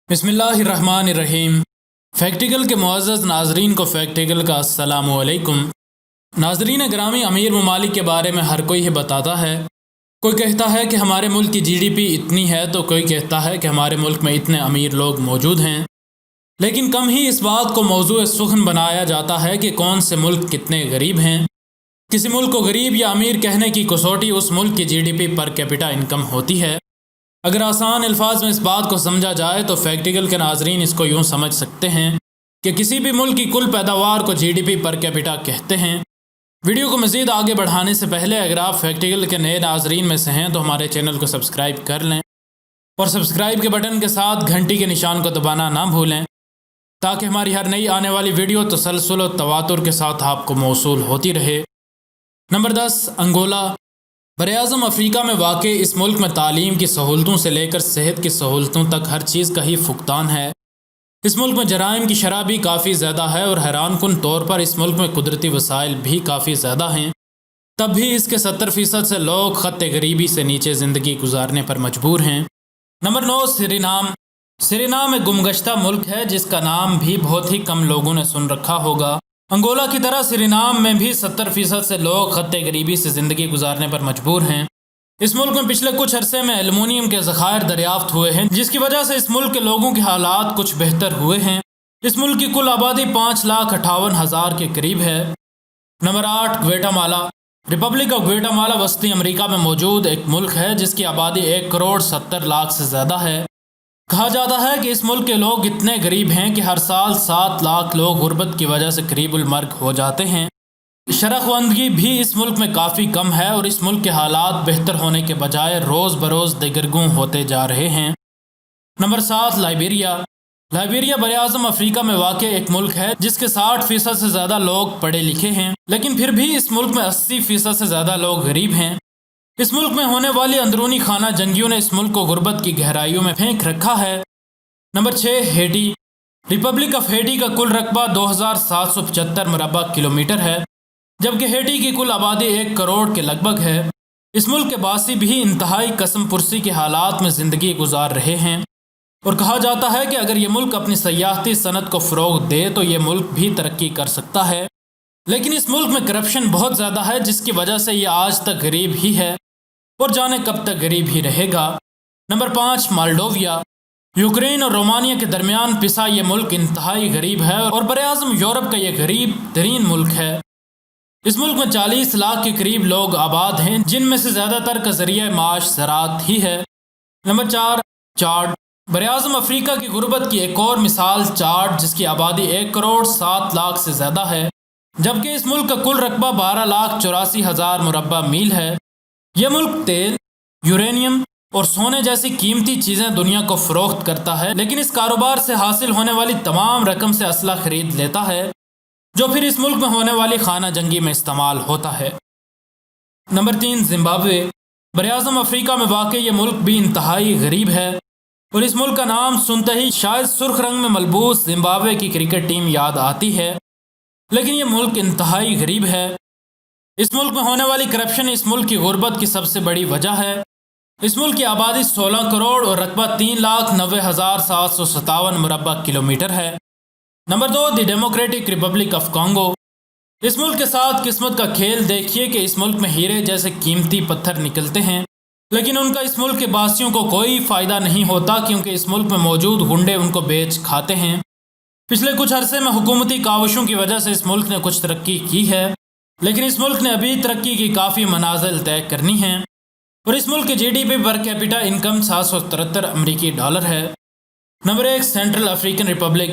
بسم اللہ الرحمن الرحیم۔ فیکٹیکل کے معزز ناظرین کو فیکٹیکل کا السلام علیکم۔ ناظرین گرامی، امیر ممالک کے بارے میں ہر کوئی ہی بتاتا ہے۔ کوئی کہتا ہے کہ ہمارے ملک کی جی ڈی پی اتنی ہے، تو کوئی کہتا ہے کہ ہمارے ملک میں اتنے امیر لوگ موجود ہیں، لیکن کم ہی اس بات کو موضوع سخن بنایا جاتا ہے کہ کون سے ملک کتنے غریب ہیں۔ کسی ملک کو غریب یا امیر کہنے کی کسوٹی اس ملک کی G D P per capita income ہوتی ہے۔ اگر آسان الفاظ میں اس بات کو سمجھا جائے تو فیکٹیکل کے ناظرین اس کو یوں سمجھ سکتے ہیں کہ کسی بھی ملک کی کل پیداوار کو جی ڈی پی پر کیپٹا کہتے ہیں۔ ویڈیو کو مزید آگے بڑھانے سے پہلے اگر آپ فیکٹیکل کے نئے ناظرین میں سے ہیں تو ہمارے چینل کو سبسکرائب کر لیں اور سبسکرائب کے بٹن کے ساتھ گھنٹی کے نشان کو دبانا نہ بھولیں، تاکہ ہماری ہر نئی آنے والی ویڈیو تسلسل و تواتر کے ساتھ آپ کو موصول ہوتی رہے۔ Number 10، Angola. براعظم افریقہ میں واقع اس ملک میں تعلیم کی سہولتوں سے لے کر صحت کی سہولتوں تک ہر چیز کا ہی فقدان ہے۔ اس ملک میں جرائم کی شرح بھی کافی زیادہ ہے اور حیران کن طور پر اس ملک میں قدرتی وسائل بھی کافی زیادہ ہیں، تب بھی اس کے 70% سے لوگ خط غریبی سے نیچے زندگی گزارنے پر مجبور ہیں۔ Number 9، Suriname. سرینام ایک گمگشتہ ملک ہے جس کا نام بھی بہت ہی کم لوگوں نے سن رکھا ہوگا۔ انگولا کی طرح سرینام میں بھی 70% سے لوگ خط غریبی سے زندگی گزارنے پر مجبور ہیں۔ اس ملک میں پچھلے کچھ عرصے میں ایلومینیم کے ذخائر دریافت ہوئے ہیں، جس کی وجہ سے اس ملک کے لوگوں کے حالات کچھ بہتر ہوئے ہیں۔ اس ملک کی کل آبادی 5,58,000 کے قریب ہے۔ نمبر 8، گویٹامالا۔ ریپبلک آف گویٹامالا وسطی امریکہ میں موجود ایک ملک ہے جس کی آبادی 1,70,00,000 سے زیادہ ہے۔ کہا جاتا ہے کہ اس ملک کے لوگ اتنے غریب ہیں کہ ہر سال 7 لاکھ لوگ غربت کی وجہ سے قریب المرگ ہو جاتے ہیں۔ شرح خواندگی بھی اس ملک میں کافی کم ہے اور اس ملک کے حالات بہتر ہونے کے بجائے روز بروز دگرگوں ہوتے جا رہے ہیں۔ Number 7، Liberia. لائبیریا براعظم افریقہ میں واقع ایک ملک ہے جس کے 60% سے زیادہ لوگ پڑھے لکھے ہیں، لیکن پھر بھی اس ملک میں 80% سے زیادہ لوگ غریب ہیں۔ اس ملک میں ہونے والی اندرونی خانہ جنگیوں نے اس ملک کو غربت کی گہرائیوں میں پھینک رکھا ہے۔ Number 6، Haiti. Republic of Haiti کا کل رقبہ 2,775 مربع کلومیٹر ہے، جبکہ ہیٹی کی کل آبادی 1 کروڑ کے لگ بھگ ہے۔ اس ملک کے باسی بھی انتہائی قسم پرسی کے حالات میں زندگی گزار رہے ہیں، اور کہا جاتا ہے کہ اگر یہ ملک اپنی سیاحتی صنعت کو فروغ دے تو یہ ملک بھی ترقی کر سکتا ہے، لیکن اس ملک میں کرپشن بہت زیادہ ہے جس کی وجہ سے یہ آج تک غریب ہی ہے اور جانے کب تک غریب ہی رہے گا۔ نمبر 5، مالڈوویا۔ یوکرین اور رومانیہ کے درمیان پسا یہ ملک انتہائی غریب ہے اور براعظم یورپ کا یہ غریب ترین ملک ہے۔ اس ملک میں 40 لاکھ کے قریب لوگ آباد ہیں، جن میں سے زیادہ تر کا ذریعہ معاش زراعت ہی ہے۔ Number 4، Chad. براعظم افریقہ کی غربت کی ایک اور مثال چاڈ، جس کی آبادی 1,07,00,000 سے زیادہ ہے، جبکہ اس ملک کا کل رقبہ 12,84,000 مربع میل ہے۔ یہ ملک تیل، یورینیم اور سونے جیسی قیمتی چیزیں دنیا کو فروخت کرتا ہے، لیکن اس کاروبار سے حاصل ہونے والی تمام رقم سے اسلحہ خرید لیتا ہے، جو پھر اس ملک میں ہونے والی خانہ جنگی میں استعمال ہوتا ہے۔ Number 3، Zimbabwe. براعظم افریقہ میں واقع یہ ملک بھی انتہائی غریب ہے، اور اس ملک کا نام سنتے ہی شاید سرخ رنگ میں ملبوس زمبابوے کی کرکٹ ٹیم یاد آتی ہے، لیکن یہ ملک انتہائی غریب ہے۔ اس ملک میں ہونے والی کرپشن اس ملک کی غربت کی سب سے بڑی وجہ ہے۔ اس ملک کی آبادی 16 کروڑ اور رقبہ 3,90,757 مربع کلومیٹر ہے۔ نمبر 2، the Democratic Republic of Congo. اس ملک کے ساتھ قسمت کا کھیل دیکھیے کہ اس ملک میں ہیرے جیسے قیمتی پتھر نکلتے ہیں، لیکن ان کا اس ملک کے باسیوں کو کوئی فائدہ نہیں ہوتا، کیونکہ اس ملک میں موجود گنڈے ان کو بیچ کھاتے ہیں۔ پچھلے کچھ عرصے میں حکومتی کاوشوں کی وجہ سے اس ملک نے کچھ ترقی کی ہے، لیکن اس ملک نے ابھی ترقی کی کافی منازل طے کرنی ہیں، اور اس ملک کے G D P per capita income 773 امریکی ڈالر ہے۔ Number 1، Central African Republic.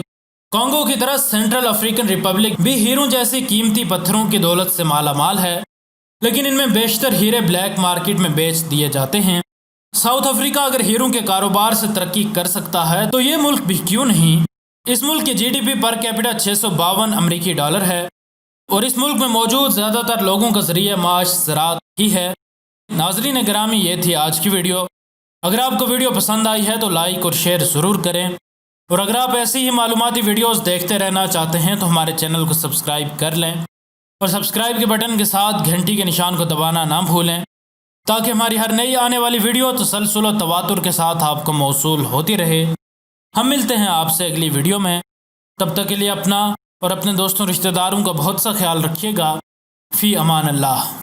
Congo کی طرح سینٹرل افریقن ریپبلک بھی ہیروں جیسی قیمتی پتھروں کی دولت سے مالا مال ہے، لیکن ان میں بیشتر ہیرے بلیک مارکیٹ میں بیچ دیے جاتے ہیں۔ ساؤتھ افریقہ اگر ہیروں کے کاروبار سے ترقی کر سکتا ہے تو یہ ملک بھی کیوں نہیں۔ اس ملک کے G D P per capita 652 امریکی ڈالر ہے، اور اس ملک میں موجود زیادہ تر لوگوں کا ذریعہ معاش زراعت ہی ہے۔ ناظرین گرامی، یہ تھی آج کی ویڈیو۔ اگر آپ کو ویڈیو پسند آئی ہے تو لائک اور شیئر ضرور کریں، اور اگر آپ ایسی ہی معلوماتی ویڈیوز دیکھتے رہنا چاہتے ہیں تو ہمارے چینل کو سبسکرائب کر لیں، اور سبسکرائب کے بٹن کے ساتھ گھنٹی کے نشان کو دبانا نہ بھولیں، تاکہ ہماری ہر نئی آنے والی ویڈیو تسلسل و تواتر کے ساتھ آپ کو موصول ہوتی رہے۔ ہم ملتے ہیں آپ سے اگلی ویڈیو میں، تب تک کے لیے اپنا اور اپنے دوستوں رشتہ داروں کا بہت سا خیال رکھیے گا۔ فی امان اللہ۔